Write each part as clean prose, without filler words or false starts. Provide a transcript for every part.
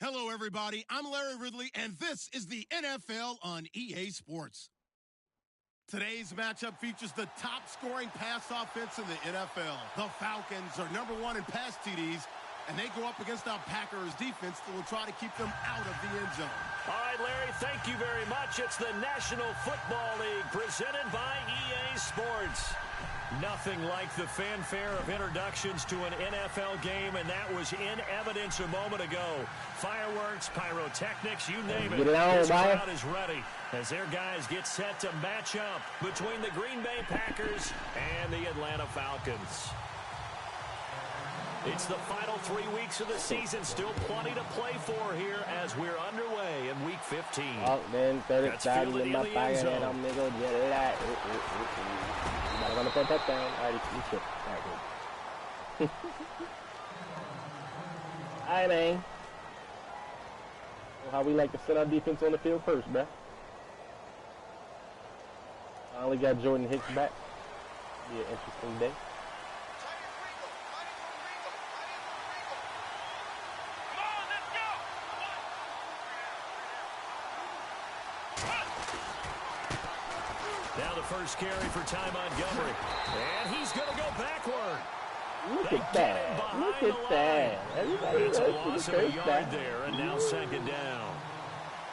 Hello, everybody. I'm Larry Ridley, and this is the NFL on EA Sports. Today's matchup features the top-scoring pass offense in the NFL. The Falcons are #1 in pass TDs, and they go up against our Packers defense that will try to keep them out of the end zone. All right, Larry, thank you very much. It's the National Football League presented by EA Sports. Nothing like the fanfare of introductions to an NFL game, and that was in evidence a moment ago. Fireworks, pyrotechnics, you name it. This crowd is ready as their guys get set to match up between the Green Bay Packers and the Atlanta Falcons. It's the final 3 weeks of the season. Still plenty to play for here as we're underway in Week 15. Oh, man, 30,000 in my pocket, and I'm going to go get it out. I'm going to put that down. All right, you should. All right, all right, man. How we like to set our defense on the field first, bruh. Finally got Jordan Hicks back. Be an interesting day. Now the first carry for Ty Montgomery. And he's going to go backward. Look at that. Look at that. It's a loss of a yard there, and now second down.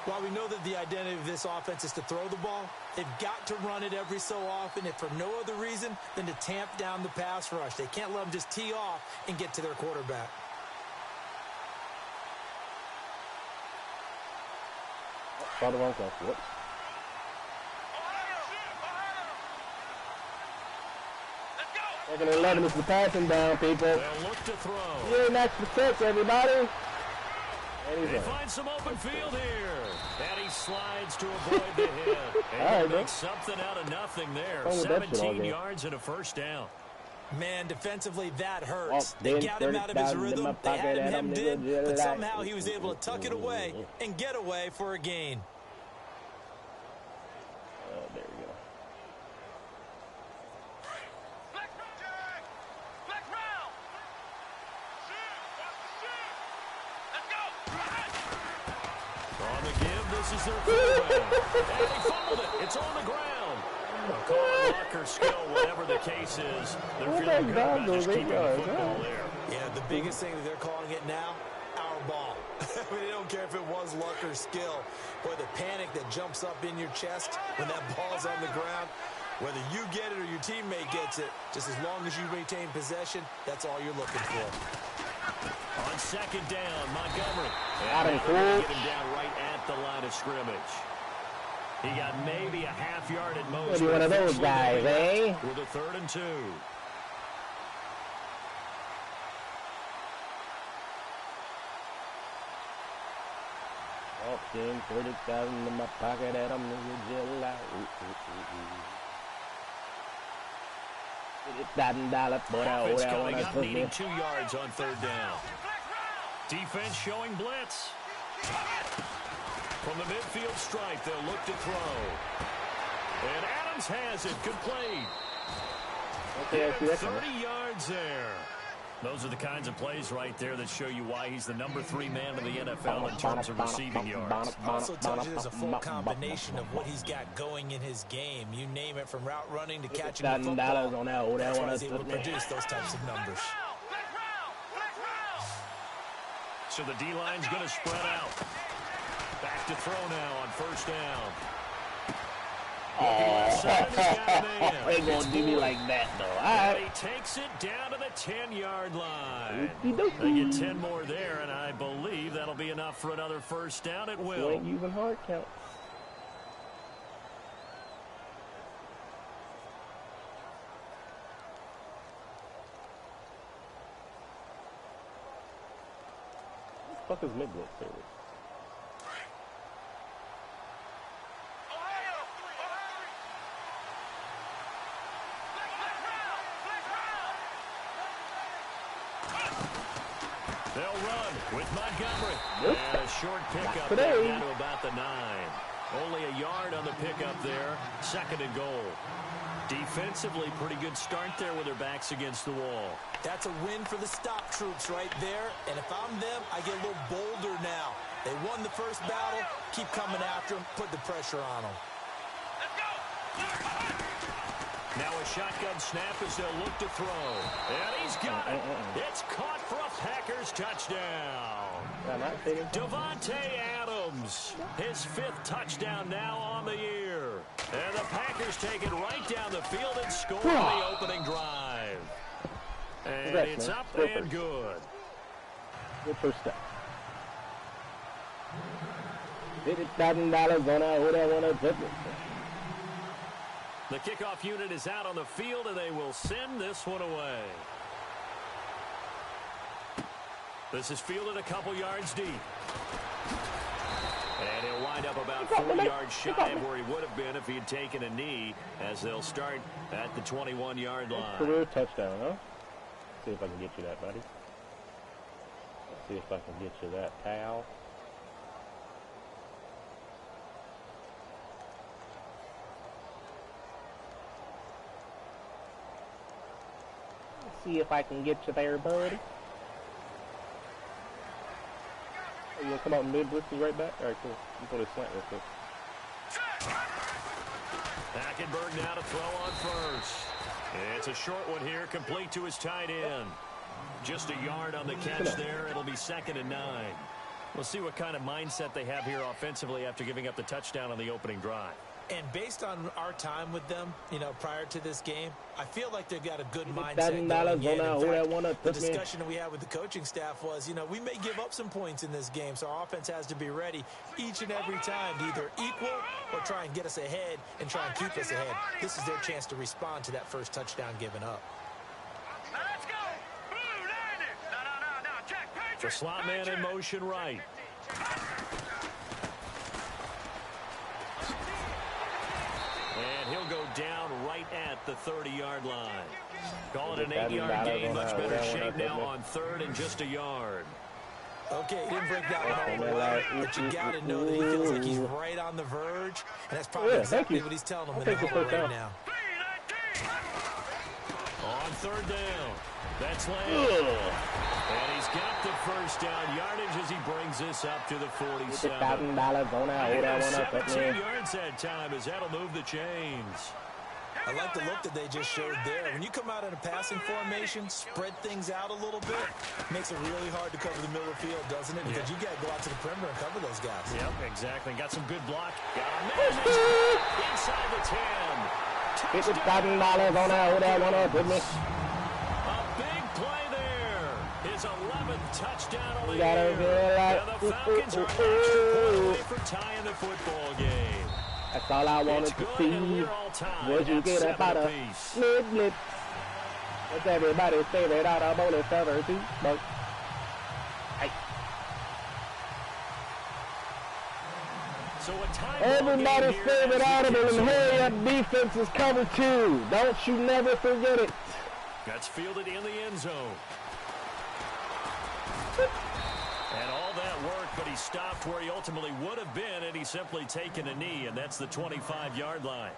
While we know that the identity of this offense is to throw the ball, they've got to run it every so often, if for no other reason than to tamp down the pass rush. They can't let them just tee off and get to their quarterback. Saw the wrong call. Whoops. Second and 11 is the passing down, people. They'll look to throw. Yeah, nice protect, everybody. They find some open field here. And he slides to avoid the hit. And he makes something out of nothing there. 17 yards and a first down. Man, defensively, that hurts. They got him out of his rhythm. They had him hemmed in, but somehow he was able to tuck it away and get away for a gain. There we go. On the give, this is their fullback. And he fumbled it. It's on the ground. I'll call it luck or skill, whatever the case is. They're feeling good about just keeping the football there. Yeah, the biggest thing that they're calling it now, our ball. I mean, they don't care if it was luck or skill. Boy, the panic that jumps up in your chest when that ball's on the ground, whether you get it or your teammate gets it, just as long as you retain possession, that's all you're looking for. On second down, Montgomery. Get him down right at the line of scrimmage. He got maybe a half yard at most. Maybe one of those guys, eh? With a 3rd and 2. Walking 30,000 in my pocket, and I'm going to jail out. Offense coming up, needing 2 yards on 3rd down. Defense showing blitz. From the midfield stripe, they'll look to throw. And Adams has it, complete. Okay, 30 yards there. Those are the kinds of plays right there that show you why he's the #3 man in the NFL in terms of receiving yards. Also tells you there's a full combination of what he's got going in his game. You name it, from route running to catching the football. That's why he's able to produce those types of numbers. So the D-line's going to spread out. Back to throw now on 1st down. They gonna do me like that, though. All right. He takes it down to the 10-yard line. They get 10 more there, and I believe that'll be enough for another 1st down at will. You ain't using hard count. What the fuck is mid-blitz service? They'll run with Montgomery. And a short pickup there down to about the 9. Only a yard on the pickup there. 2nd and goal. Defensively, pretty good start there with their backs against the wall. That's a win for the stop troops right there. And if I'm them, I get a little bolder now. They won the first battle. Keep coming after them. Put the pressure on them. Now a shotgun snap as they'll look to throw. And he's got it. It's caught for a Packers touchdown. Davante Adams, his 5th touchdown now on the year. And the Packers take it right down the field and score on the opening drive. And it's up and good. Good first step. $50,000 on out. Who that want to flip it? The kickoff unit is out on the field, and they will send this one away. This is fielded a couple yards deep. And he'll wind up about 4 yards shy of where he would have been if he had taken a knee, as they'll start at the 21-yard line. Career touchdown, huh? Let's see if I can get you that, buddy. Let's see if I can get you that, pal. See if I can get you there, buddy. Oh, you gonna come out mid with me right back? Alright, cool. You put a slant real quick. Hackenberg now to throw on first. It's a short one here, complete to his tight end. Just a yard on the catch there. It'll be 2nd and 9. We'll see what kind of mindset they have here offensively after giving up the touchdown on the opening drive. And based on our time with them, prior to this game, I feel like they've got a good mindset going in. In fact, the discussion we had with the coaching staff was, we may give up some points in this game, so our offense has to be ready each and every time to either equal or try and get us ahead and try and keep us ahead. This is their chance to respond to that first touchdown given up. Let's go! No, check. The slot man in motion right. And he'll go down right at the 30-yard line. Call it an 8-yard gain. Much better shape now on 3rd and just a yard. Okay, he didn't break that one all the way, but you got to know that he feels like he's right on the verge, and that's probably exactly what he's telling him in the huddle right now. On 3rd down, that's Lamb. And he's got the first down yardage as he brings this up to the 47. $17 yards that time as that'll move the chains. I like the look that they just showed there. When you come out in a passing formation, spread things out a little bit, makes it really hard to cover the middle of the field, doesn't it? Because you got to go out to the perimeter and cover those guys. Yep, exactly. Got some good block. Got a man inside the 10. $50,000 on out. Who that want to put me? His 11th touchdown of the year. And the Falcons are an extra point away for tying the football game. That's all I wanted to see. What you get about a blip. What's everybody's favorite automotive cover too? Hey. So everybody's favorite audible and hurry up defense is cover 2. Don't you never forget it. That's fielded in the end zone. And all that work, but he stopped where he ultimately would have been had he simply taken a knee, and that's the 25-yard line.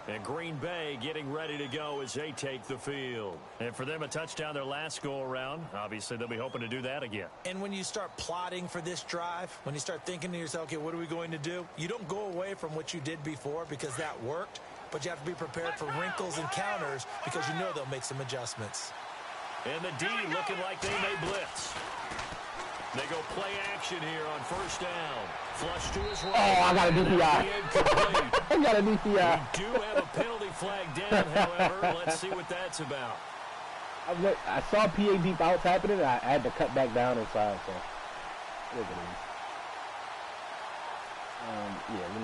And Green Bay getting ready to go as they take the field. And for them, a touchdown their last go-around. Obviously, they'll be hoping to do that again. And when you start plotting for this drive, when you start thinking to yourself, okay, what are we going to do? You don't go away from what you did before because that worked, but you have to be prepared for wrinkles and counters because you know they'll make some adjustments. And the D looking like they may blitz. They go play action here on 1st down. Flush to his right. Oh, I got a DPI. I got a DPI. We do have a penalty flag down, however. Let's see what that's about. I saw PAD fouls happening, and I had to cut back down inside. So, yeah,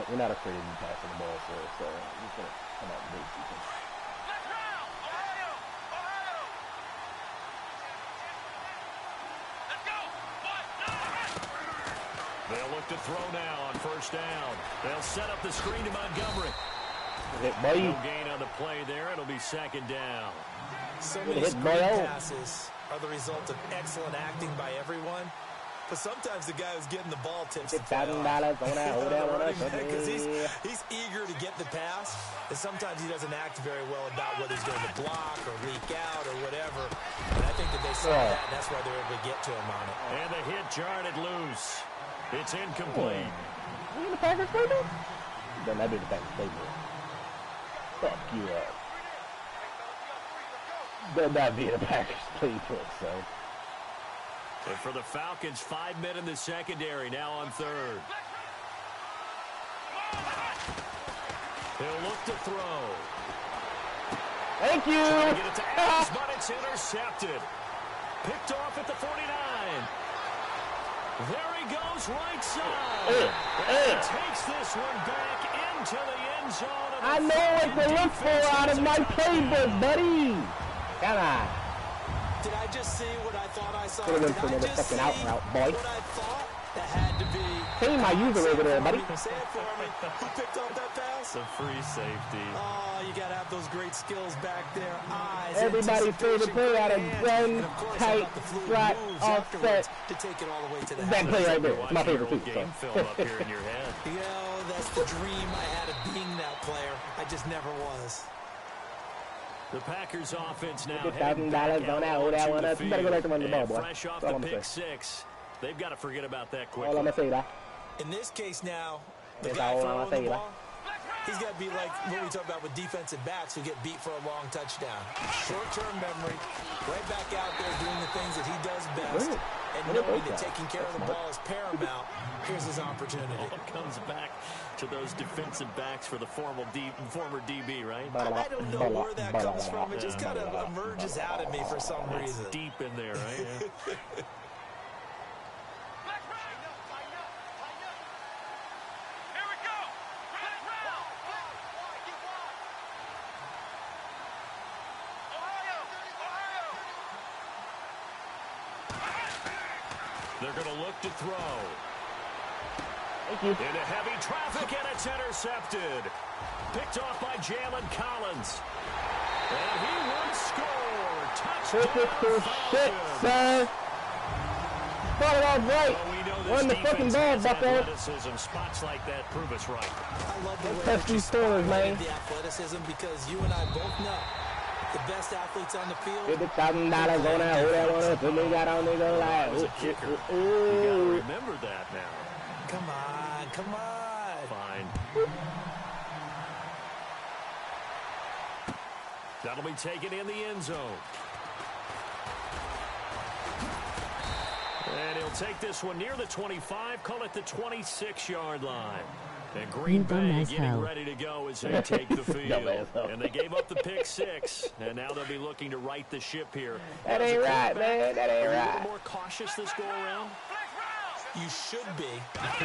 we're not afraid of you passing the ball, so we're just going to come out and make defense. They'll look to throw now on 1st down. They'll set up the screen to Montgomery. No gain on the play there. It'll be 2nd down. So many screen passes are the result of excellent acting by everyone. But sometimes the guy who's getting the ball tips $6,000 on that. because he's eager to get the pass, and sometimes he doesn't act very well about whether he's going to block or leak out or whatever. And I think that they saw that, and that's why they're able to get to him on it. And the hit jarred it loose. It's incomplete. You in the Packers playbook? Then that'd be the Packers playbook. Fuck you up. Then that'd be the Packers playbook, so. And for the Falcons, 5 men in the secondary, now on third. He'll look to throw. Thank you. Trying to get it to Adams, but it's intercepted. Picked off at the 49. There he goes, right side. And he takes this one back into the end zone. I know what to look for out of my playbook, buddy. Come on. Did I just see what I thought I saw? Did I just see out route, boy? What I thought? That had to be. See my user over there, buddy. Say it for me. Who picked up that pass? The free safety. Oh, you got to have those great skills back there. Eyes. Everybody's favorite play out of gun, tight, flat, offset. To take it all the way to the that play right there. It's my favorite too. Game film up here in your head. That's the dream I had of being that player. I just never was. The Packers offense now $1,000 on that one. You better go back to run the ball, boy. Fresh off the pick six. They've got to forget about that quickly. All I'm going to say that. In this case now, the guy throwing the ball, he's got to be like what we talk about with defensive backs who get beat for a long touchdown. Short-term memory, right back out there doing the things that he does best. And knowing that taking care of the ball is paramount, here's his opportunity. It comes back to those defensive backs for the former DB, right? I don't know where that comes from. It just kind of emerges out at me for some reason. It's deep in there, right? Yeah. They're going to look to throw. Into heavy traffic, and it's intercepted. Picked off by Jalen Collins. And he would score. Touchdown, shit, sir. Start it off right. Run the fucking ball, bucko. Spots like that prove us right. I love the way test these corners, man. The athleticism, because you and I both know the best athletes on the field. $50,000 on that. Hold that one up. And they got on, they go like, You got to remember that now. Come on, come on. Fine. That'll be taken in the end zone. And he'll take this one near the 25, call it the 26-yard line. And Green Bay getting ready to go as they take the field. And they gave up the pick six, and now they'll be looking to right the ship here. That ain't right, man. That ain't right. A little more cautious this go around? You should be,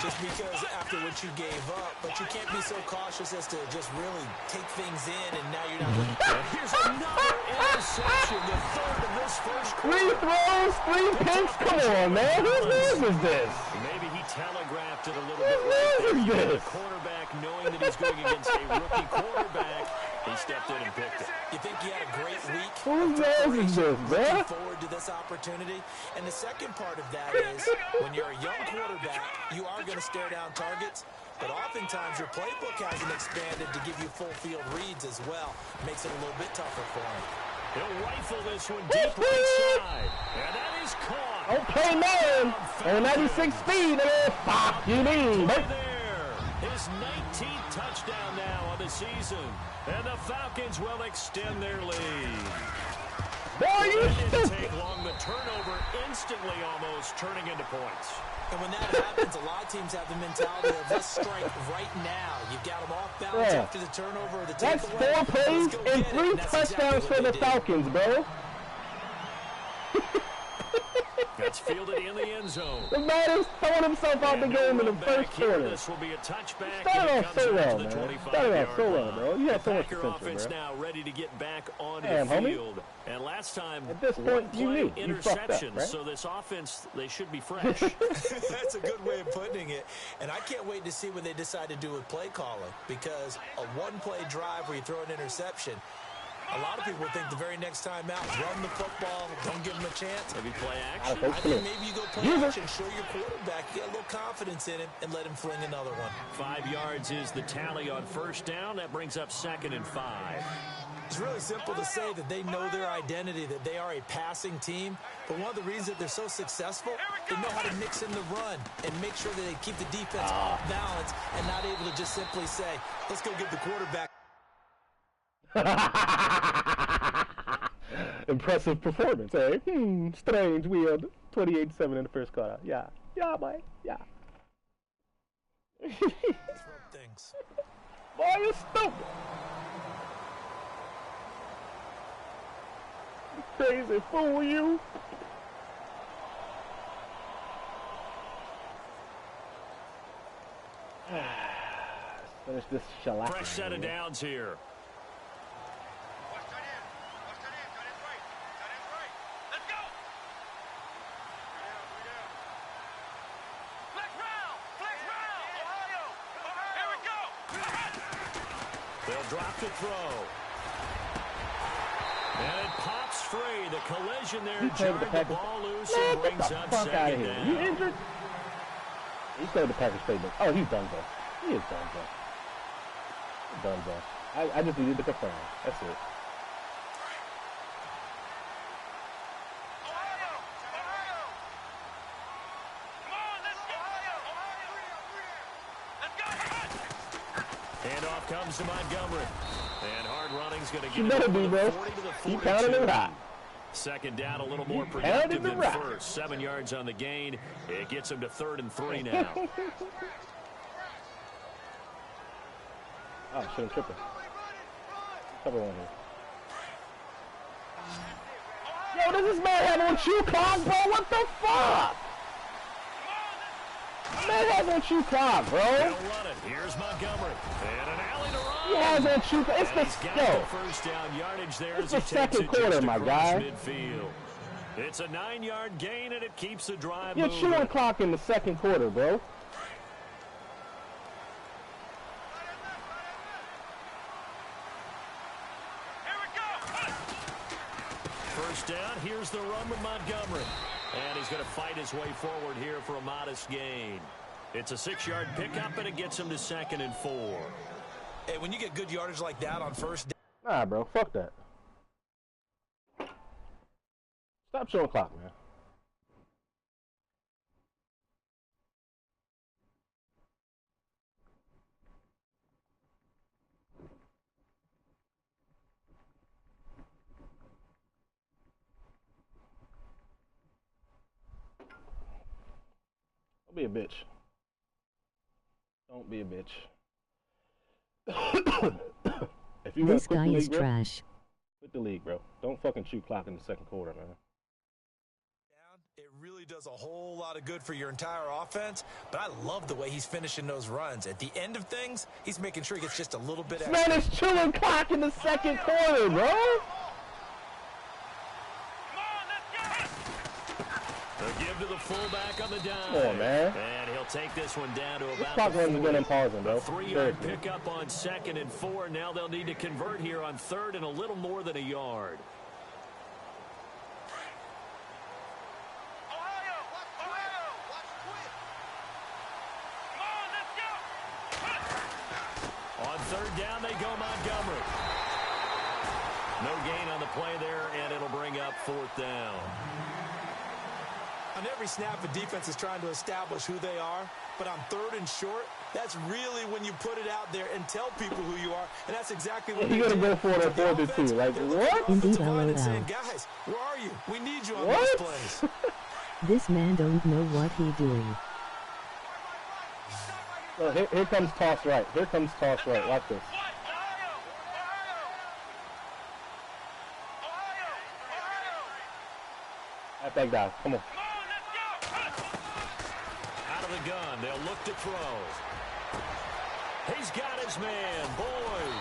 just because after what you gave up, but you can't be so cautious as to just really take things in, and now you're not. And here's another interception, the third of this first quarter. 3 throws, 3 picks. Come on, man. Whose news is this? Maybe he telegraphed it a little bit right there. The quarterback, knowing that he's going against a rookie quarterback, he stepped in and picked it. You think you had a great week? Whose news is this, bro? Looking forward to this opportunity. And the second part of that is when you're a young quarterback, you are going to stare down targets. But oftentimes your playbook hasn't expanded to give you full field reads as well. Makes it a little bit tougher for him. He'll rifle this one deep right side. And that is caught. Okay, man. On 96 speed, man. Fuck you mean, but his 19th touchdown now on the season. And the Falcons will extend their lead. boy, you didn't take long. The turnover instantly almost turning into points. And when that happens, a lot of teams have the mentality of let's strike right now. You've got them off balance after the turnover or the takeaway. That's 4 plays and 3 touchdowns for the Falcons, bro. That's fielded in the end zone. The man is throwing himself out the game in the first quarter. This will be a touchback. Started off so well, man. Started off so well, bro. You had so much potential, offense bro. now ready to get back on the field. And last time, at this point, you knew you fucked up, right? So this offense, they should be fresh. That's a good way of putting it. And I can't wait to see what they decide to do with play calling, because a one-play drive where you throw an interception, A lot of people think the very next time out, run the football, don't give him a chance. Maybe play action. I think maybe you go play action, show your quarterback, get a little confidence in him, and let him fling another one. 5 yards is the tally on first down. That brings up 2nd and 5. It's really simple to say that they know their identity, that they are a passing team. But one of the reasons that they're so successful, they know how to mix in the run and make sure that they keep the defense off balance and not able to just simply say, let's go get the quarterback. Impressive performance, eh? Strange, weird. 28-7 in the first quarter. Yeah. Yeah, boy. Yeah. Things. Boy, you stupid. Crazy fool, you. Let's finish this shellac. Fresh set of downs here. They'll drop to throw. And it pops free. The collision there jarred the ball loose and brings up 2nd down. You injured? He played the Packers playbook. Oh, he's done so. He is done so. He's done so. I just needed to confirm. That's it. Handoff comes to Montgomery. And hard running's going to get it over the 40 to the 42. He pounded it high. 2nd down, a little more productive than first. 7 yards on the gain. It gets him to 3rd and 3 now. Oh, shouldn't trip it. Cover one here. Yo, does this man have on shoe clogs, bro? What the fuck? Man has on shoe clogs, bro. He'll run it. Here's Montgomery. And an alley to run. He has on shoe clogs. It's the first down yardage there as he takes it quarter, my guy. Midfield. It's a 9-yard gain, and it keeps the drive moving. You're chewing clock in the 2nd quarter, bro. First down, here's the run with Montgomery. And he's going to fight his way forward here for a modest gain. It's a 6-yard pickup, and it gets him to 2nd and 4. Hey, when you get good yardage like that on first down. Nah, bro, fuck that. Stop showing clock, man. Don't be a bitch. Don't be a bitch. If you this guy is trash. Quit the league, bro. Don't fucking shoot clock in the 2nd quarter, man. It really does a whole lot of good for your entire offense, but I love the way he's finishing those runs. At the end of things, he's making sure he gets just a little bit extra. Man, it's chewing clock in the 2nd quarter, bro. They'll give to the fullback on the down. Come on, man. And he'll take this one down to about the 3-yard pickup on 2nd and 4. Now they'll need to convert here on 3rd and a little more than a yard. On 3rd down, they go Montgomery. No gain on the play there, and it'll bring up 4th down. On every snap, the defense is trying to establish who they are, but on 3rd and short, that's really when you put it out there and tell people who you are, and that's exactly what you're gonna go for it at 4th and 2. Like what? Indeed, saying, guys, where are you? We need you on this place. This man don't know what he doing. Oh, here comes toss right. Here comes toss right. Watch this. That big guy. Come on. Out of the gun. They'll look to throw. He's got his man. Boyd.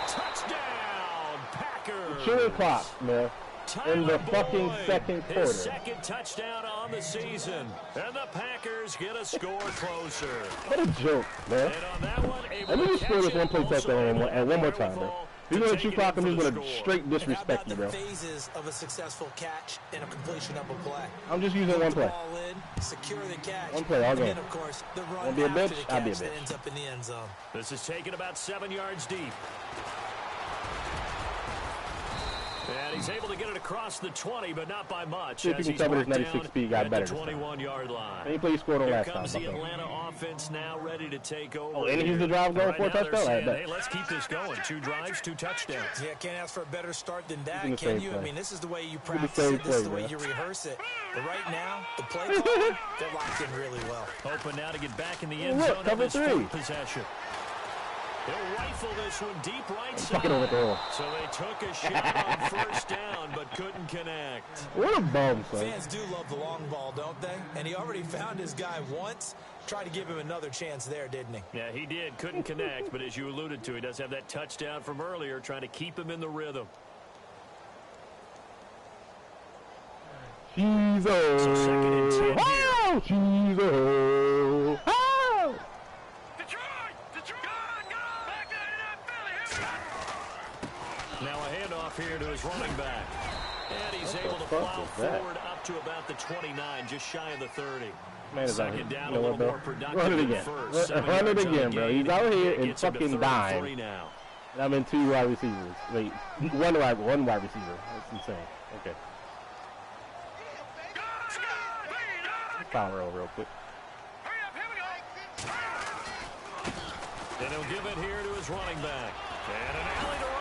Touchdown. Packers. Chewing clock, man. In the fucking 2nd quarter. His 2nd touchdown on the season. And the Packers get a score closer. What a joke, man. And on that one, let me just throw this one play touchdown and one more time, man. He's gonna let you clock him. He's gonna straight disrespect you, bro. Phases of a successful catch and a completion of a play. I'm just using one play. Ball in, secure the catch. One play, all game. And of course, the run Won't be a bitch. after the I'll be a catch that bitch. ends up in the end zone. This is taken about 7 yards deep. And he's able to get it across the 20, but not by much. See if he can cover his 96 speed guy better. 21-yard line. Any play he scored on last time. Here comes the Atlanta offense now ready to take over. Oh, and he's the drive going for a touchdown. Hey, let's keep this going. 2 drives, 2 touchdowns. Yeah, can't ask for a better start than that, can you? I mean, this is the way you practice it. This is the way you rehearse it. But right now, the play calling, they're locked in really well. Hoping now to get back in the end zone of this fourth possession. He'll rifle this one deep right side. So they took a shot on first down, but couldn't connect. What a bum, son. Fans do love the long ball, don't they? And he already found his guy once. Tried to give him another chance there, didn't he? Yeah, he did. Couldn't connect, but as you alluded to, he does have that touchdown from earlier, trying to keep him in the rhythm. Jesus. So 2nd and 10 here. Oh, Jesus. Oh. Now a handoff here to his running back. And he's able to plow forward up to about the 29, just shy of the 30. Man is out here. Second down, You know a what, little bro? more productive Run it than again. first. Run it again, bro. He's out here and Gets him to fucking 3rd and dying. 3 now. And I'm in 2 wide receivers. Wait, one wide receiver. That's insane. Okay. Foul roll real quick. And he'll give it here to his running back. And an alley to run.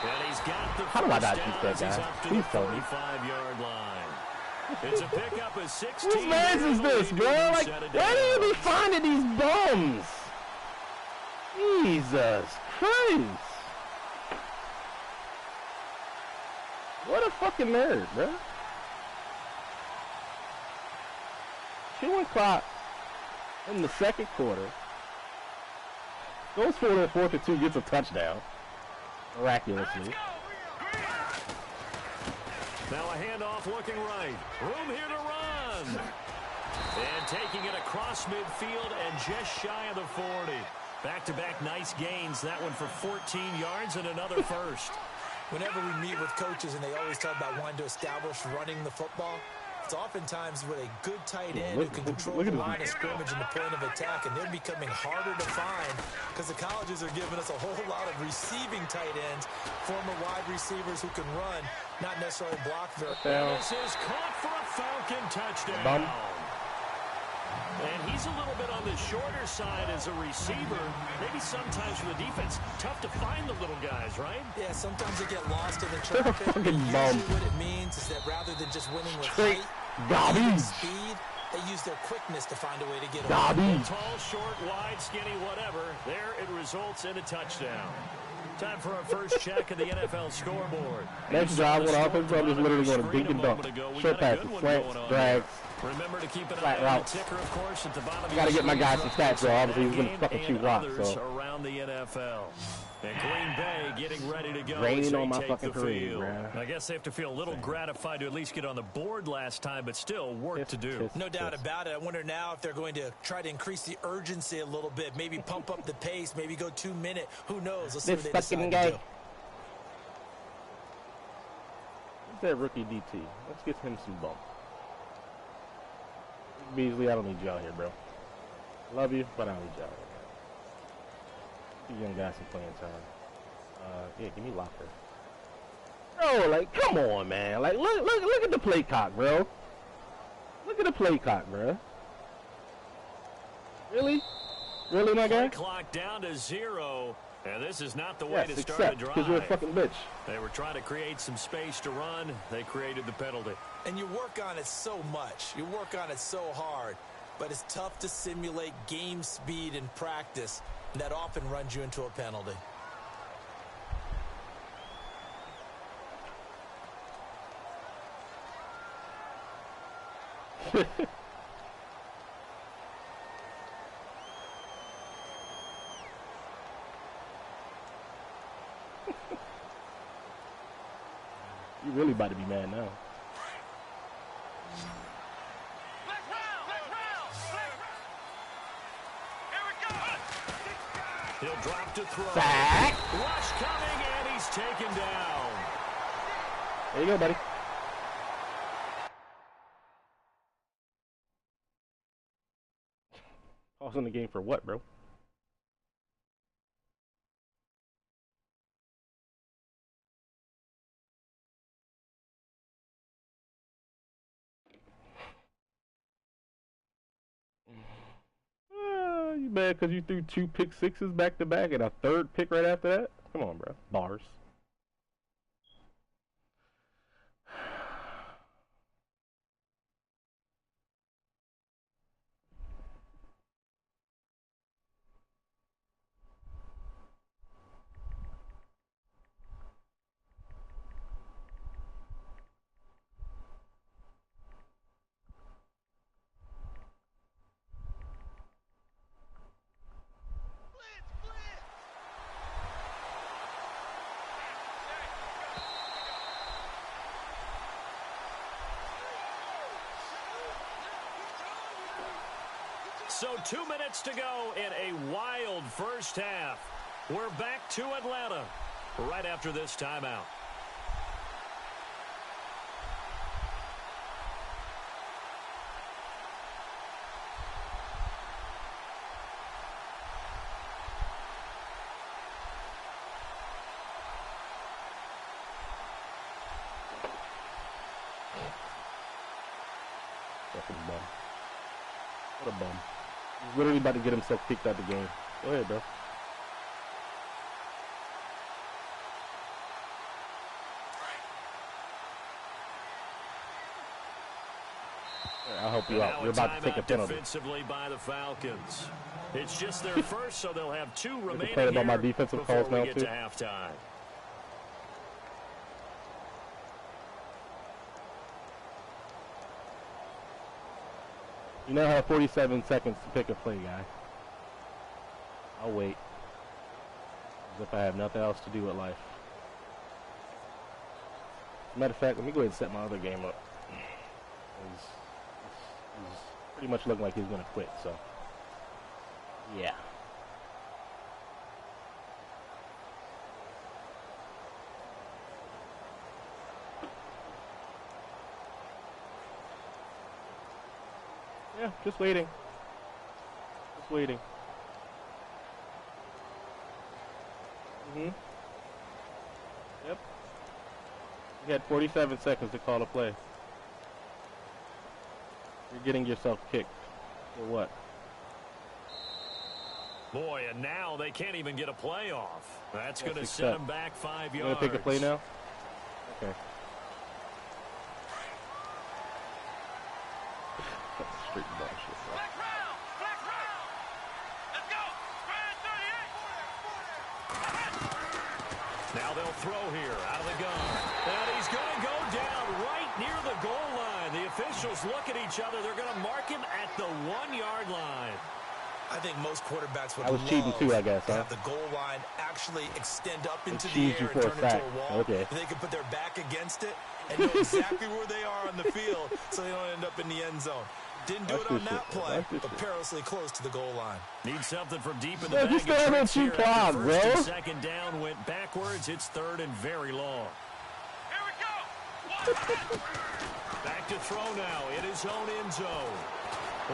And he's got the How do I not first keep down that as he's guy? up to Please the tell me. 45-yard line. It's a pickup of 16. Whose man's is this, bro? Like, where do you be finding these bums? Jesus Christ. What a fucking nerd, bro. Chewing clock in the 2nd quarter. Goes for it 4th and 2, gets a touchdown. Miraculously. Now a handoff looking right. Room here to run. And taking it across midfield and just shy of the 40. Back-to-back nice gains. That one for 14 yards and another first. Whenever we meet with coaches and they always talk about wanting to establish running the football, it's oftentimes with a good tight end who can control the line of scrimmage and the point of attack, and they're becoming harder to find because the colleges are giving us a whole lot of receiving tight ends, former wide receivers who can run, not necessarily block very well. This is caught for a Falcon touchdown. Bum. And he's a little bit on the shorter side as a receiver. Maybe sometimes for the defense, tough to find the little guys, right? Yeah, sometimes they get lost in the traffic. fucking Usually bum. what it means is that rather than just winning with Straight height, garbage. speed, they use their quickness to find a way to get Garbage. away. Tall, short, wide, skinny, whatever. There it results in a touchdown. Time for our first check of the NFL scoreboard. Next drive on offense, I'm just literally going to dink and dunk. Short passes, slants, drags. Remember to keep an Flat eye on the routes. ticker, of course, at the bottom of I gotta your get my guy some screen. stats, though. Obviously, he's gonna Game fucking shoot and rocks, others so. around the NFL. And Green Bay getting ready to go Raining as they on my take fucking the parade, field. bruh. I guess they have to feel a little gratified to at least get on the board last time, but still work to do. No doubt about it. I wonder now if they're going to try to increase the urgency a little bit, maybe pump up the pace, maybe go 2 minute. Who knows? Let's see what they This fucking decide guy. to do. What's that rookie DT? Let's get him some bump. Beasley, I don't need you out here, bro. Love you, but I don't need you out here. You young guys some playing time. Yeah, give me Locker. Bro, like, come on, man. Like, look at the play cock, bro. Look at the play cock, bro. Really? Really, my guy? Clock down to 0. And this is not the way Yes, to start except a drive. because you're a fucking bitch. They were trying to create some space to run. They created the penalty. And you work on it so much. You work on it so hard. But it's tough to simulate game speed in practice. And that often runs you into a penalty. You really about to be mad now. Here we go. He'll drop to throw. Sack. Rush coming, and he's taken down. There you go, buddy. Pausing the game for what, bro? You mad because you threw 2 pick sixes back to back and a third pick right after that? Come on, bro. Bars. So 2 minutes to go in a wild first half. We're back to Atlanta right after this timeout. Fucking bum. What a bum. He's literally about to get himself kicked out the game. Go ahead, bro. I'll help you out. You're about to take a penalty. Defensively by the Falcons. It's just their first, so they'll have 2 remaining complain about my defensive before calls we now, get too? to halftime. You now have 47 seconds to pick a play, guy. I'll wait. As if I have nothing else to do with life. As a matter of fact, let me go ahead and set my other game up. He's pretty much looking like he's going to quit, so. Yeah. Yeah, just waiting. Just waiting. Yep. You had 47 seconds to call a play. You're getting yourself kicked. For what? Boy, and now they can't even get a play off. That's going to accept. set them back 5 yards. You want to pick a play now? Okay. Straight bullshit, bro. Black round! Black round! Let's go! Spread 38! Now they'll throw here out of the gun. And he's going to go down right near the goal line. The officials look at each other. They're going to mark him at the 1-yard line. I think most quarterbacks would I was cheating too, I guess, to huh? have the goal line actually extend up into the cheese air you and for a turn into fact. a wall. Okay. And they can put their back against it and know exactly where they are on the field so they don't end up in the end zone. Didn't do it on that play, but perilously close to the goal line. Need something from deep in the Yeah, bag you of still haven't tricks here. cheap clock, After first bro. and second down went backwards. It's 3rd and very long. Here we go! Back to throw now in his own end zone.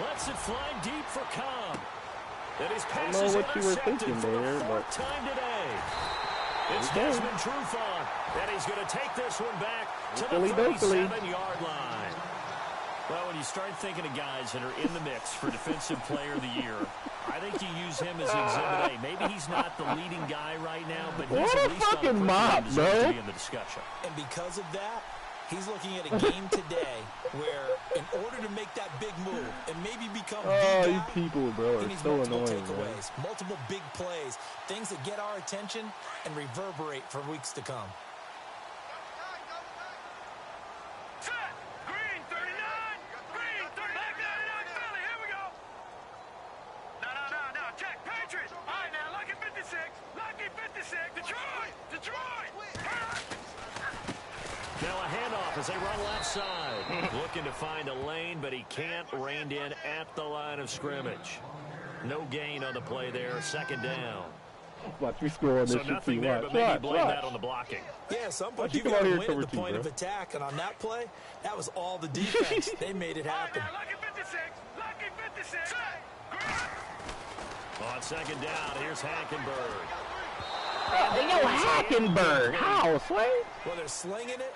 Lets it fly deep for Cobb. And his pass I don't is know what you were intercepted thinking for the there, 4th but time today. It's okay. Desmond Trufant, and he's going to take this one back to the Philly, 37-yard line. Well, when you start thinking of guys that are in the mix for Defensive Player of the Year, I think you use him as Exhibit A. Maybe he's not the leading guy right now, but he's What at a least on fucking the mop, to bro. be in the discussion. And because of that, he's looking at a game today where in order to make that big move and maybe become the Oh, guy, you people, bro, he are needs so multiple annoying, bro. takeaways, multiple big plays, things that get our attention and reverberate for weeks to come. Set! Green 39! Green 39! Black 99 Philly, here we go! No, check, Patriots! All right, now, Lucky 56! Lucky 56! Detroit! Detroit! Now a handoff as they run left side. Looking to find a lane, but he can't. Reined in at the line of scrimmage. No gain on the play there. 2nd down. Watch me score on this So shit. nothing there, but maybe blame that on the blocking. Yeah, some Why point don't you you come out got here to and win at cover the two, point bro? of attack, and on that play, that was all the defense. They made it happen. Lucky 56. Lucky 56. On second down, here's Hackenberg. Yo, Hackenberg. How, Slay? Well, they're slinging it,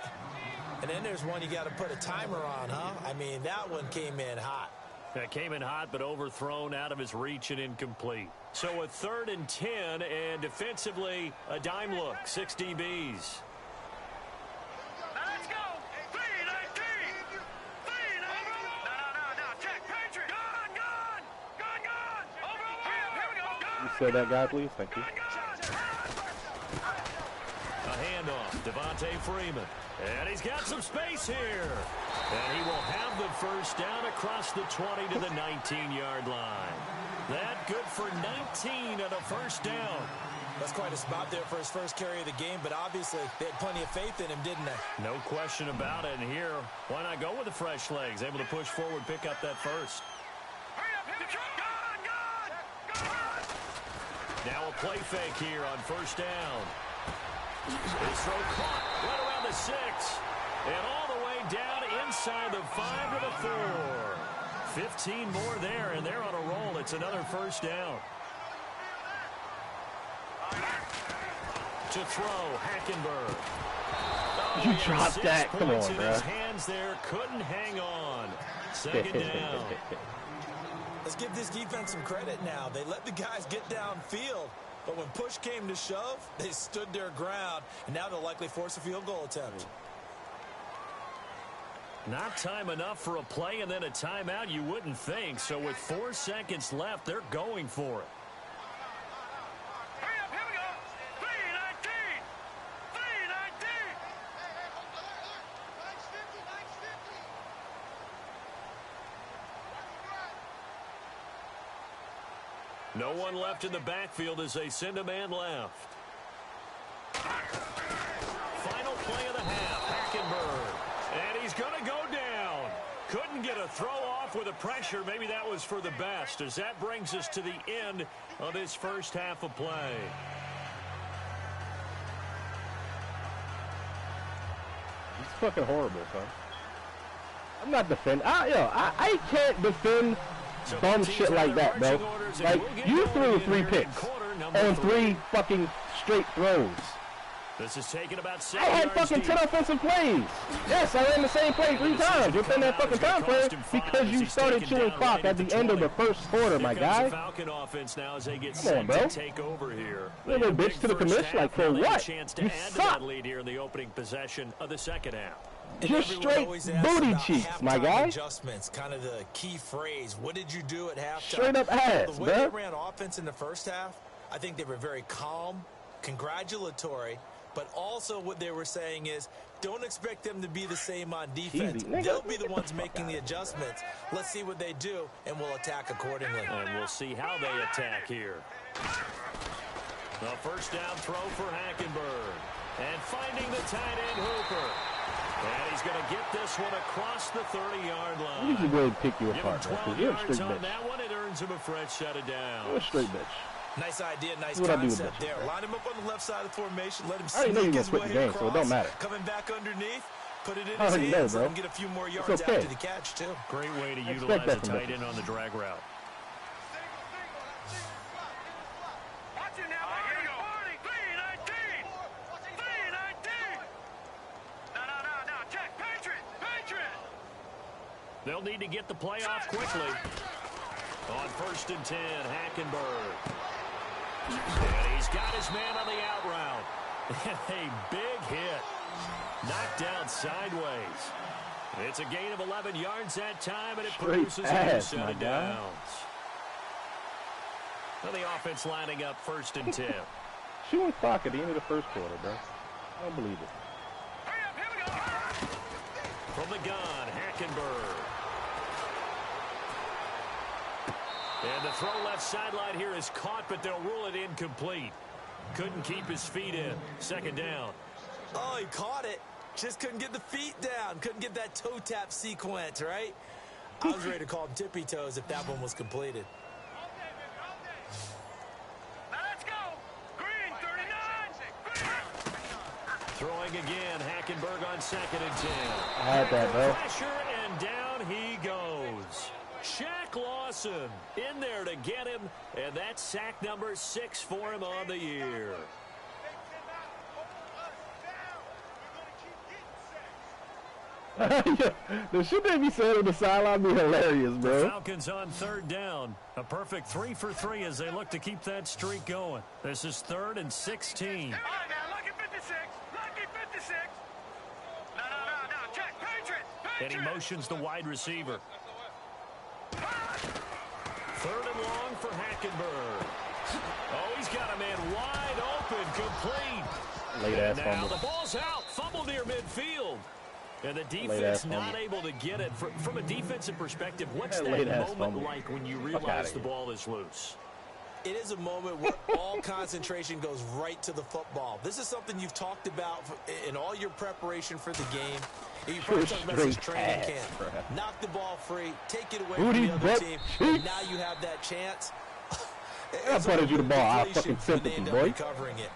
and then there's one you got to put a timer on, huh? I mean, that one came in hot. That came in hot, but overthrown, out of his reach, and incomplete. So a 3rd and 10, and defensively, a dime look, 6 DBs. Now let's go. 3-19. 3-19. No. Check. Patriot. Gone. Over. Here we go. You said that guy, please? Thank you. A handoff, Devontae Freeman. And he's got some space here. And he will have the first down across the 20 to the 19-yard line. That good for 19 and a first down. That's quite a spot there for his first carry of the game, but obviously they had plenty of faith in him, didn't they? No question about it. And here, why not go with the fresh legs? Able to push forward, pick up that first. Hurry up. Gone. Now a play fake here on first down. His throw caught right around the 6. And all the way down inside the 5 to the 4. 15 more there, and they're on a roll. It's another first down. To throw, Hackenberg. Oh, You dropped that. Come on, in bro. his hands there, couldn't hang on. Second down. Let's give this defense some credit now. They let the guys get downfield, but when push came to shove, they stood their ground, and now they'll likely force a field goal attempt. Not time enough for a play and then a timeout, you wouldn't think. So with 4 seconds left, they're going for it. Hurry up. Here we go. 3-19. 3-19. No one left in the backfield as they send a man left. Final play of the half, Hackenberg. And he's going to go down. Couldn't get a throw off with the pressure. Maybe that was for the best, as that brings us to the end of this first half of play. It's fucking horrible, son. I'm not defending. I can't defend bum shit like that, bro. Like, you threw 3 picks on 3 fucking straight throws. This is taking about I 7 had yards fucking deep. 10 offensive plays. Yes, I ran the same play 3 times within that fucking time frame because you started chewing clock at the end of the first quarter, my Here comes the guy. Falcon offense now as they get Come on, set bro. to take over here. You little bitch to the commission, like, for They have a what? chance to You add to suck. that lead here in the opening possession of the second half. Just Everyone straight always asks booty about cheeks, my halftime guy. Adjustments, kind of the key phrase. What did you do at halftime? Straight up ass, The way they bro. ran offense in the first half, I think they were very calm, congratulatory, but also what they were saying is, don't expect them to be the same on defense. Easy, nigga. They'll be the Get the ones fuck making the outta here. adjustments. Let's see what they do, and we'll attack accordingly. And we'll see how they attack here. The first down throw for Hackenberg. And finding the tight end Hooper. And he's going to get this one across the 30-yard line. You should go ahead and pick you Give him apart, man, 12 because you're a yards straight on bitch. that one. It earns him a fresh set of You're a downs. straight bitch. Nice idea, nice What I do with concept that there. shit, bro? Line him up on the left side of the formation. Let him I already know sneak you his gonna quit way the game, so it across. don't matter. Coming back underneath, put it in I his already know, hands, bro. let him get a few more yards okay. after the catch, too. Great way to I expect utilize that a from tight him. end on the drag route. Watch it now. Here we go. 3-19. 3-19. No. Check. Patriot. They'll need to get the play off quickly. On 1st and 10, Hackenberg. And he's got his man on the out route. And a big hit. Knocked down sideways. It's a gain of 11 yards that time, and it Straight produces a new ass, set my of guy. downs. Well, the offense lining up 1st and 10. Chewing clock at the end of the first quarter, bro. I don't believe it. Hurry up. Here we go. From the gun, Hackenberg. And the throw left sideline here is caught, but they'll rule it incomplete. Couldn't keep his feet in. Second down. Oh, he caught it. Just couldn't get the feet down. Couldn't get that toe tap sequence, right? I was ready to call him tippy toes if that one was completed. Now let's go. Green. Throwing again, Hackenberg on 2nd and 10. I had that, bro. Pressure, and down he goes. Shaq Lawson in there to get him, and that's sack number 6 for him on the year. The shit they be saying on the sideline be hilarious, bro. The Falcons on 3rd down. A perfect 3 for 3 as they look to keep that streak going. This is 3rd and 16. All right, now, lucky 56. Lucky 56. No, check. Patriots. And he motions the wide receiver. 3rd and long for Hackenberg. Oh, he's got a man wide open, complete. Late-ass Now fumble. the ball's out. Fumble near midfield. And the defense not able to get it. From a defensive perspective, what's that moment fumble. like when you realize the ball is loose? It is a moment where all concentration goes right to the football. This is something you've talked about in all your preparation for the game. You probably talked about this training camp. Knock the ball free, take it away from the other team, and now you have that chance. I punted you the ball. I fucking sympathy, boy.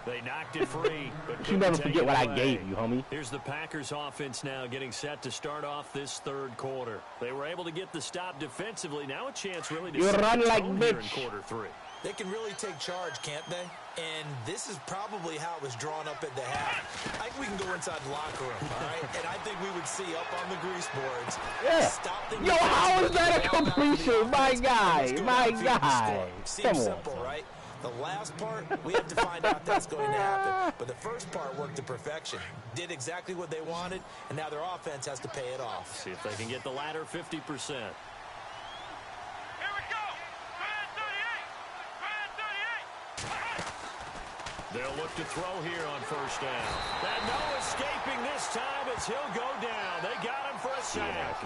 They knocked it free. But You never forget what I gave you, homie. Here's the Packers offense now getting set to start off this 3rd quarter. They were able to get the stop defensively. Now a chance really to set run the like tone here in bitch. quarter 3. They can really take charge, can't they? And this is probably how it was drawn up at the half. I think we can go inside the locker room, all right? And I think we would see up on the grease boards. Yeah. Stop the Yo, how is that a completion? My guy. My guy. Seems simple, right? The last part, we have to find out that's going to happen. But the first part worked to perfection. Did exactly what they wanted, and now their offense has to pay it off. See if they can get the latter 50%. They'll look to throw here on 1st down. And no escaping this time as he'll go down. They got him for a sack.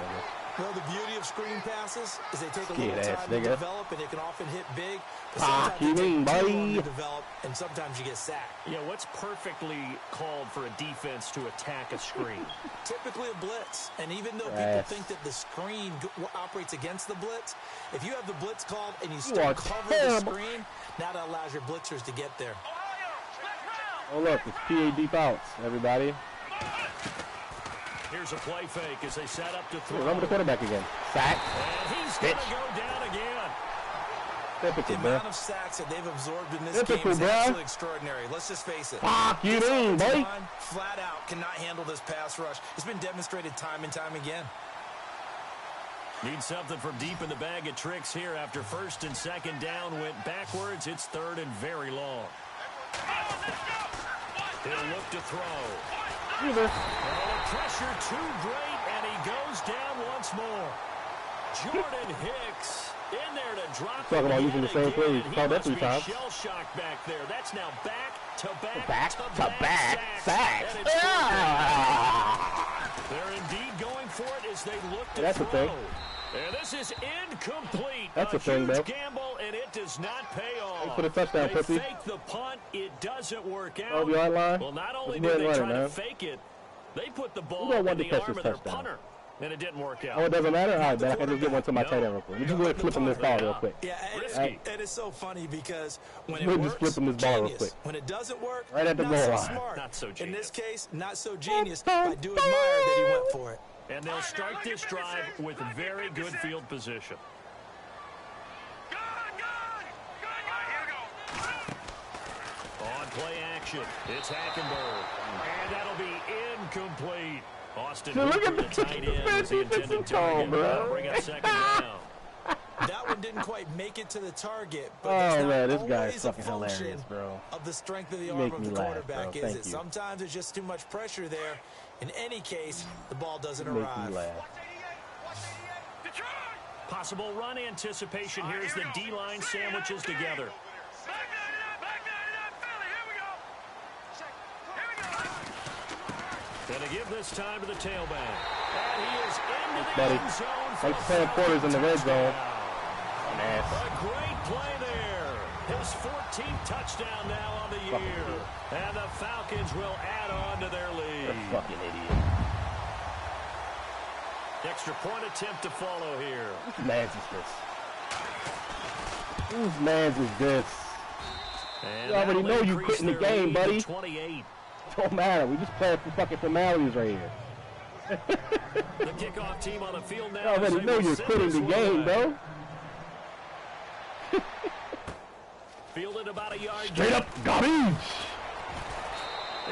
Well, the beauty of screen passes is they take a little time to develop, and they can often hit big. But sometimes they take too long to develop, and sometimes you get sacked. Yeah, what's perfectly called for a defense to attack a screen? Typically a blitz. And even though people think that the screen operates against the blitz, if you have the blitz called and you still cover the screen, now that allows your blitzers to get there. Oh, look, it's PA deep outs, everybody. Here's a play fake as they set up to throw. Run with the quarterback again. Sack. And he's going to go down again. Typical, the bro. amount of sacks that they've absorbed in this game is absolutely extraordinary. Let's just face it. Fuck you mean, boy? Flat out cannot handle this pass rush. It's been demonstrated time and time again. Need something from deep in the bag of tricks here after 1st and 2nd down went backwards. It's 3rd and very long. He'll look to throw. Oh, the pressure too great, and he goes down once more. Jordan Hicks in there to drop it. Talking about using the same play. He called that 3 times. Shell shock back there. That's now back to back sacks. They're indeed going for it as they look to That's throw. the thing. And this is incomplete. That's a thing, huge bro. Gamble, and it does not pay off. Thanks for the touchdown, they pussy. fake the punt. It doesn't work out. Oh, the line. Well, not only Let's did they run it, try to man. fake it, they put the Who ball don't in want to the catch arm this of their touchdown? punter, and it didn't work out. Oh, it doesn't matter? All right, then I can just get one to my tight end real quick. We just go ahead and flip him this ball real quick. Yeah, Risky. and it's so funny because when We'll it just works, flip him this ball real genius. quick. When it doesn't work, Right at the not goal so line. smart. Not so In genius. this case, not so genius. I do admire that he went for it. And they'll start this drive with very good field position. On play action, it's Hackenberg. And that'll be incomplete. Austin Look at Hooper, the tight end, was the intended target. bro. Bring up 2nd down. That one didn't quite make it to the target, but Oh, that's not man, this guy's always a fucking function hilarious, bro. of the strength of the You arm make of me the laugh, quarterback, bro. is Thank it? you. Sometimes there's just too much pressure there. In any case, the ball doesn't You make arrive. me laugh. Possible run anticipation here as the D-line sandwiches together. Gonna give this time to the tailback. And he is into the Buddy, end zone for like playing quarters in the red zone. Man. A great play there. His 14th touchdown now on the year. And the Falcons will add on to their lead. You're a fucking idiot. Extra point attempt to follow here. Whose man's is this? Whose man's is this? And you already know you quitting the game, buddy. 28. Don't matter. We just playing for fucking formalities right here. The kickoff team on the field now. You already know you're quitting the game, bro. Fielded about a yard. Straight up garbage.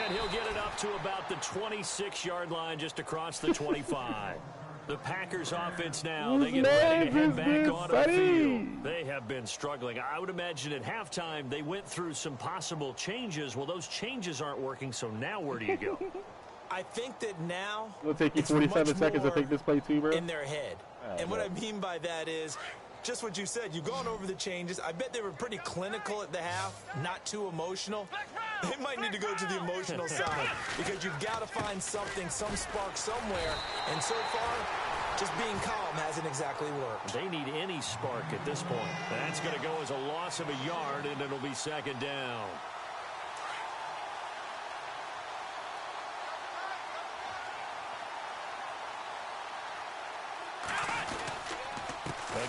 And he'll get it up to about the 26-yard line, just across the 25. The Packers offense now, they get ready to head back onto the field. They have been struggling. I would imagine at halftime they went through some possible changes. Well, those changes aren't working, so now where do you go? I think that now It'll take you 47 seconds to pick this play too, bro. in their head. And what I mean by that is just what you said. You've gone over the changes. I bet they were pretty clinical at the half, not too emotional. They might need to go to the emotional side because you've got to find something, some spark somewhere. And so far, just being calm hasn't exactly worked. They need any spark at this point. That's going to go as a loss of a yard, and it'll be second down.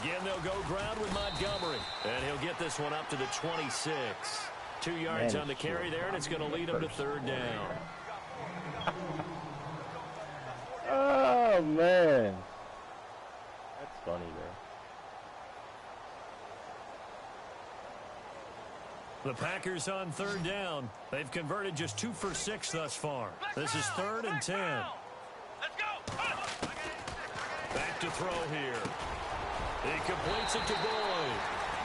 Again, they'll go ground with Montgomery, and he'll get this one up to the 26. 2 yards on the carry there, and it's going to lead him to third down. Oh, man. That's funny, bro. The Packers on third down. They've converted just 2 for 6 thus far. This is 3rd and 10. Let's go. Back to throw here. He completes it to Boyd.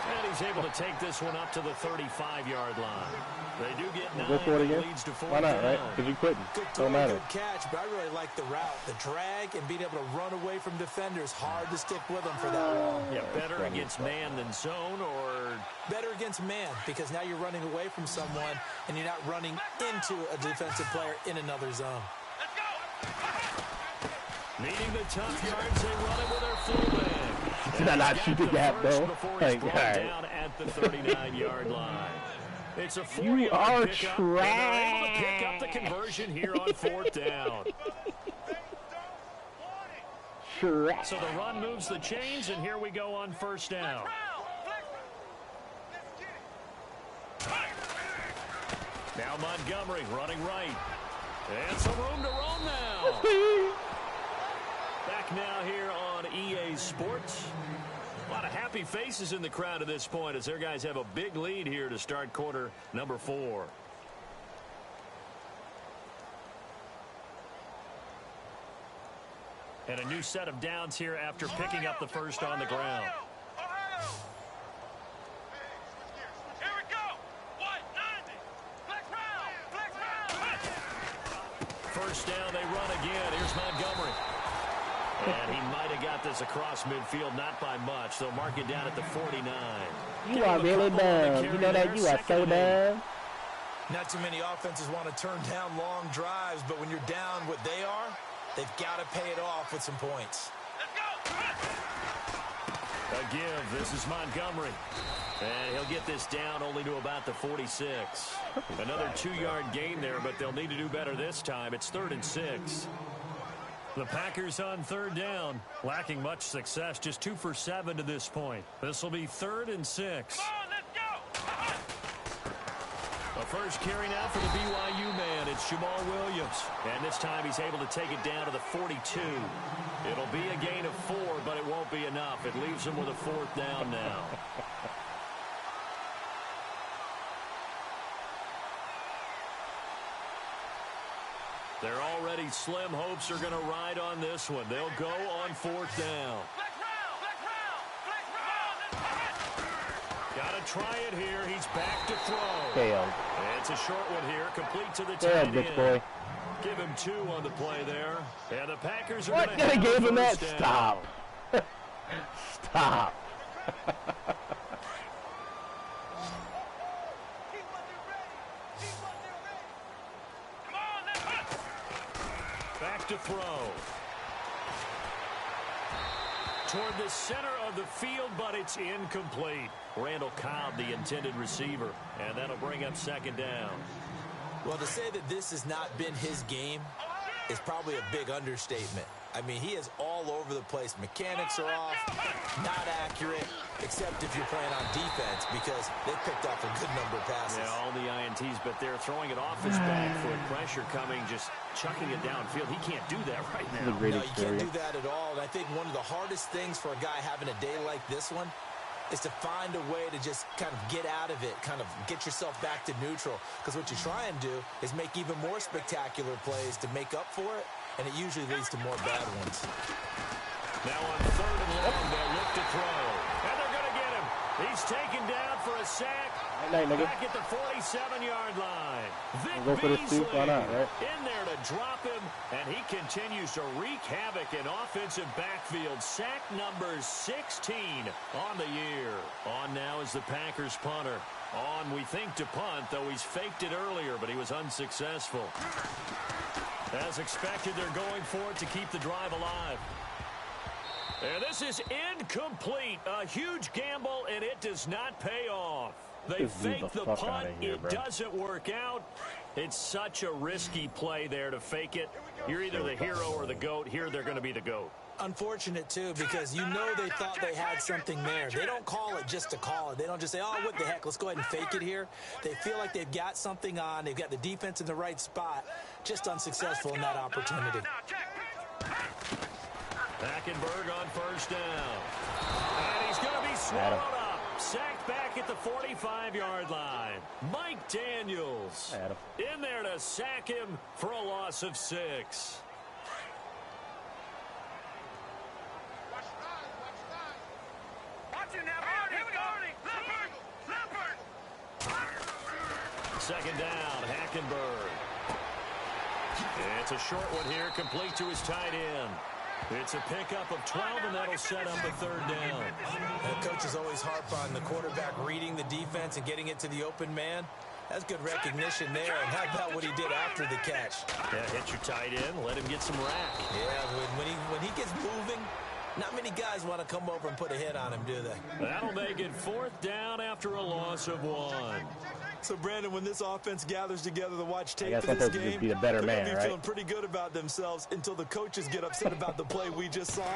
And he's able to take this one up to the 35-yard line. They do get 9. Go for it again. Leads to 4th Why not, down. right? Because you quitting. Don't matter. Good catch, but I really like the route. The drag and being able to run away from defenders. Hard to stick with them for that long. Yeah, better against man than zone, or Better against man because now you're running away from someone and you're not running into a defensive player in another zone. Let's go. needing the tough yards. They run it with their fullback. Did I not shoot the gap, though? Before he's Thank brought God. down at the 39-yard line. It's a 4-yard You are pickup, and they're able to pick up the trash. conversion here on 4th down. Trash. So the run moves the chains, and here we go on 1st down. Now Montgomery running right. And some room to roam now. Back now here on EA Sports. A lot of happy faces in the crowd at this point as their guys have a big lead here to start quarter number 4. And a new set of downs here after picking up the first on the ground. Here we go. 190. Flex round. First down, they run again. Here's Montgomery. And he might have got this across midfield, not by much. They'll mark it down at the 49. You are really dumb. You know that? You are so dumb. Not too many offenses want to turn down long drives, but when you're down what they are, they've got to pay it off with some points. A give. This is Montgomery. And he'll get this down only to about the 46. Another 2-yard gain there, but they'll need to do better this time. It's 3rd and 6. The Packers on 3rd down, lacking much success, just 2 for 7 to this point. This will be 3rd and 6. The first carry now for the BYU man. It's Jamal Williams. And this time he's able to take it down to the 42. It'll be a gain of 4, but it won't be enough. It leaves him with a 4th down now. They're already slim hopes are going to ride on this one. They'll go on 4th down. Got to try it here. He's back to throw. Damn. It's a short one here, complete to the Damn, tight bitch end. boy. Give him 2 on the play there. And the Packers are What? going They to have gave the him that? first down. Stop. Stop. Back to throw. Toward the center of the field, but it's incomplete. Randall Cobb, the intended receiver, and that'll bring up 2nd down. Well, to say that this has not been his game is probably a big understatement. I mean, he is all over the place. Mechanics are off, not accurate, except if you're playing on defense because they picked off a good number of passes. Yeah, all the INTs, but they're throwing it off his back foot. Pressure coming, just chucking it downfield. He can't do that right now. No, you can't do that at all. And I think one of the hardest things for a guy having a day like this one is to find a way to just kind of get out of it, kind of get yourself back to neutral. Because what you try and do is make even more spectacular plays to make up for it, and it usually leads to more bad ones. Now on 3rd and long, they'll look to throw. And they're going to get him. He's taken down for a sack. Back at the 47-yard line. Vic Beasley in there to drop him, and he continues to wreak havoc in offensive backfield. Sack number 16 on the year. On now is the Packers punter. On, we think, to punt, though he's faked it earlier, but he was unsuccessful. As expected, they're going for it to keep the drive alive. And this is incomplete. A huge gamble, and it does not pay off. They fake the punt. It doesn't work out. It's such a risky play there to fake it. You're either the hero or the GOAT. Here, they're going to be the GOAT. Unfortunate, too, because you know they thought they had something there. They don't call it just to call it. They don't just say, oh, what the heck, let's go ahead and fake it here. They feel like they've got something on. They've got the defense in the right spot. Just unsuccessful in that opportunity. Hackenberg on 1st down. And he's going to be swallowed up. Sacked back at the 45-yard line. Mike Daniels in there to sack him for a loss of 6. Second down, Hackenberg. It's a short one here, complete to his tight end. It's a pickup of 12, and that'll set up a 3rd down. The coaches always harp on the quarterback reading the defense and getting it to the open man. That's good recognition there. And how about what he did after the catch? Yeah, hit your tight end, let him get some rack. Yeah, when he gets moving, not many guys want to come over and put a hit on him, do they? That'll make it 4th down after a loss of 1. So, Brandon, when this offense gathers together to watch tape for this game, be the better man, they're feeling pretty good about themselves until the coaches get upset about the play we just saw.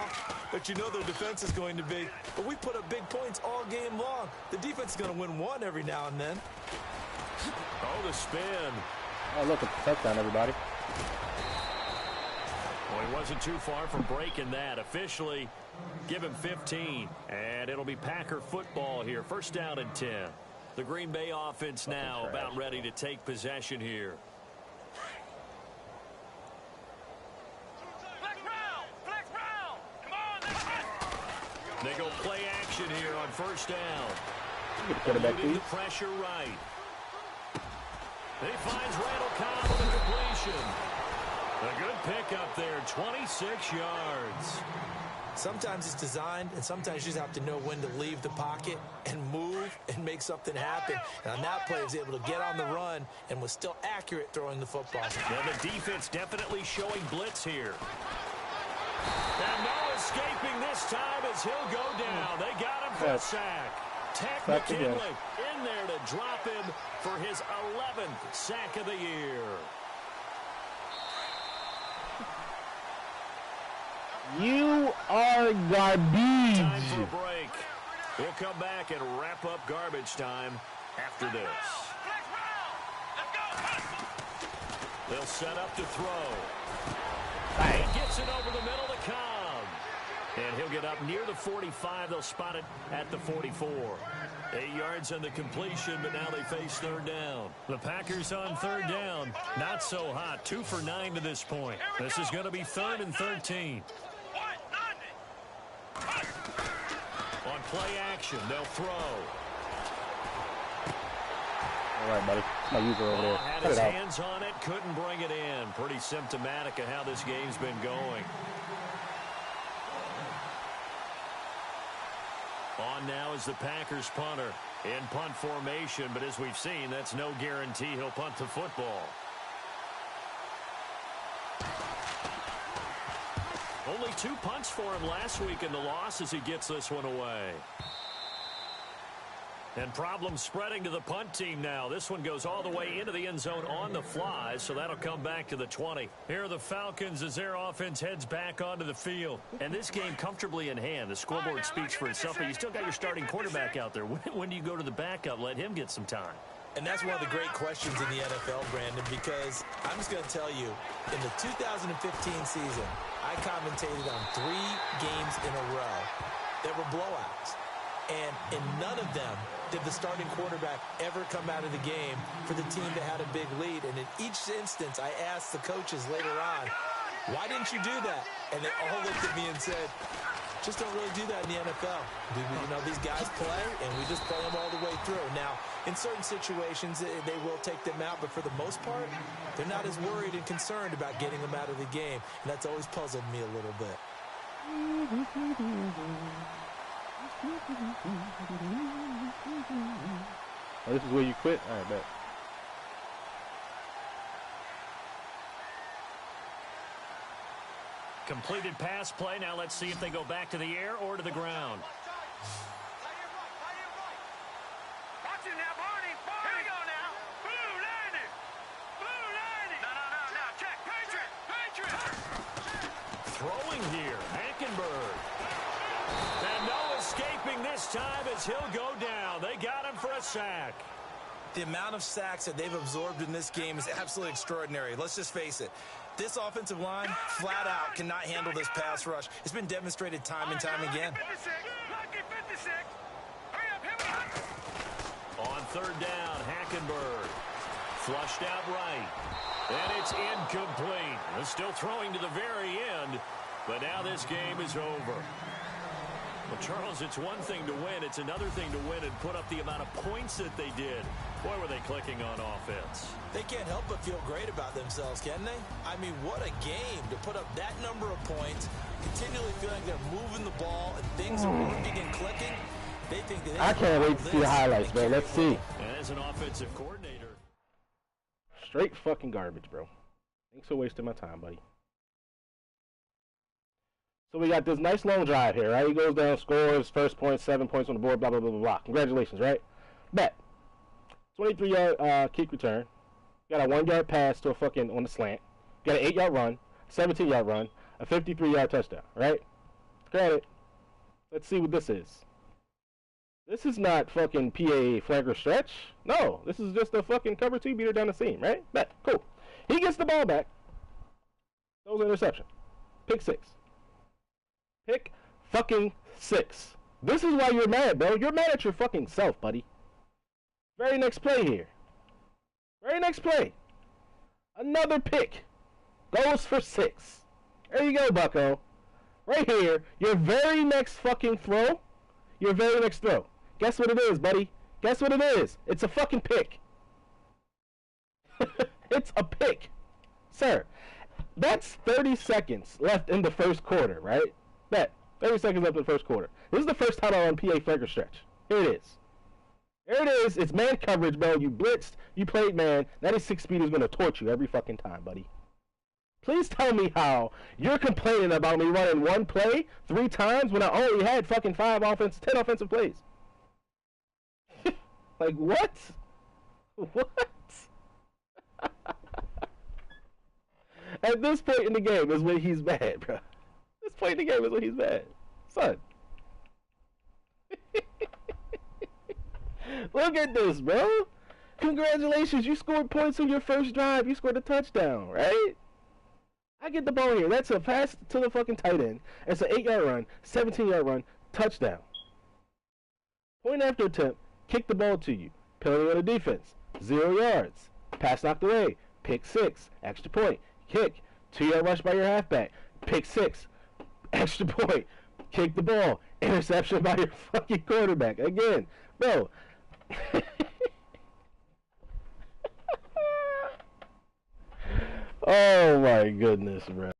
But you know their defense is going to be. But we put up big points all game long. The defense is going to win one every now and then. Oh, the spin. Oh, look, it's a touchdown, everybody. Well, he wasn't too far from breaking that. Officially, give him 15. And it'll be Packer football here. 1st down and 10. The Green Bay offense now about ready to take possession here. They go play action here on 1st down. Moving the pressure right. He finds Randall Cobb with a completion. A good pickup there, 26 yards. Sometimes it's designed, and sometimes you just have to know when to leave the pocket and move and make something happen. And on that play, he was able to get on the run and was still accurate throwing the football. Yeah, the defense definitely showing blitz here. And no escaping this time as he'll go down. They got him for a sack. Tech McKinley in there to drop him for his 11th sack of the year. You are garbage. Time for a break. We'll come back and wrap up garbage time after this. They'll set up to throw. He gets it over the middle to Cobb. And he'll get up near the 45. They'll spot it at the 44. 8 yards on the completion, but now they face 3rd down. The Packers on 3rd down. Not so hot. 2 for 9 to this point. This is going to be 3rd and 13. On play action, they'll throw. All right, buddy. My user over there. Had his hands on it, couldn't bring it in. Pretty symptomatic of how this game's been going. On now is the Packers punter in punt formation, but as we've seen, that's no guarantee he'll punt the football. Only 2 punts for him last week in the loss as he gets this one away. And problems spreading to the punt team now. This one goes all the way into the end zone on the fly, so that'll come back to the 20. Here are the Falcons as their offense heads back onto the field. And this game comfortably in hand. The scoreboard speaks for itself, but you still got your starting quarterback out there. When do you go to the backup? Let him get some time. And that's one of the great questions in the NFL, Brandon, because I'm just going to tell you, in the 2015 season, I commentated on 3 games in a row that were blowouts. And in none of them did the starting quarterback ever come out of the game for the team that had a big lead. And in each instance, I asked the coaches later on, why didn't you do that? And they all looked at me and said, just don't really do that in the NFL. You know, these guys play, and we just play them all the way through. Now, in certain situations, they will take them out, but for the most part, they're not as worried and concerned about getting them out of the game. And that's always puzzled me a little bit. Oh, this is where you quit? All right, bet. Completed pass play. Now let's see if they go back to the air or to the ground. Watch it now, Barney. Here we go now. Blue landing. Blue landing. No. Check. Patriot. Throwing here. Hackenberg. And no escaping this time as he'll go down. They got him for a sack. The amount of sacks that they've absorbed in this game is absolutely extraordinary. Let's just face it. This offensive line, flat out, cannot handle this pass rush. It's been demonstrated time and time again. Lucky 56. Hurry up, hit me. On third down, Hackenberg. Flushed out right. And it's incomplete. They're still throwing to the very end. But now this game is over. Well, Charles, it's one thing to win. It's another thing to win and put up the amount of points that they did. Boy, were they clicking on offense. They can't help but feel great about themselves, can they? I mean, what a game to put up that number of points, continually feeling they're moving the ball and things are working and clicking. They think that I can't wait to see the highlights, bro. Let's see. And as an offensive coordinator. Straight fucking garbage, bro. Thanks for wasting my time, buddy. So we got this nice long drive here, right? He goes down, scores, first point, 7 points on the board, blah, blah, blah, blah, blah. Congratulations, right? Bet. 23-yard kick return. Got a 1-yard pass to a fucking on the slant. Got an 8-yard run, 17-yard run, a 53-yard touchdown, right? Granted, let's see what this is. This is not fucking PA flanker stretch. No, this is just a fucking cover 2 beater down the seam, right? Bet. Cool. He gets the ball back. Throws an interception. Pick 6. Pick fucking 6. This is why you're mad, bro. You're mad at your fucking self, buddy. Very next play here. Very next play. Another pick. Goes for 6. There you go, bucko. Right here. Your very next fucking throw. Your very next throw. Guess what it is, buddy? Guess what it is? It's a fucking pick. It's a pick. Sir, that's 30 seconds left in the first quarter, right? Bet. 30 seconds left in the first quarter. This is the first time I'm on PA flanker stretch. Here it is. There it is. It's man coverage, bro. You blitzed. You played man. 96 speed is going to torch you every fucking time, buddy. Please tell me how you're complaining about me running one play 3 times when I only had fucking 10 offensive plays. Like, what? What? At this point in the game is when he's mad, bro. This point in the game is when he's mad. Son. Look at this, bro. Congratulations. You scored points on your first drive. You scored a touchdown, right? I get the ball here. That's a pass to the fucking tight end. It's an 8-yard run, 17-yard run, touchdown. Point after attempt, kick the ball to you. Penalty on the defense, 0 yards. Pass knocked away, pick 6, extra point, kick, 2-yard rush by your halfback, pick 6, extra point, kick the ball, interception by your fucking quarterback. Again, bro. Oh my goodness, bro.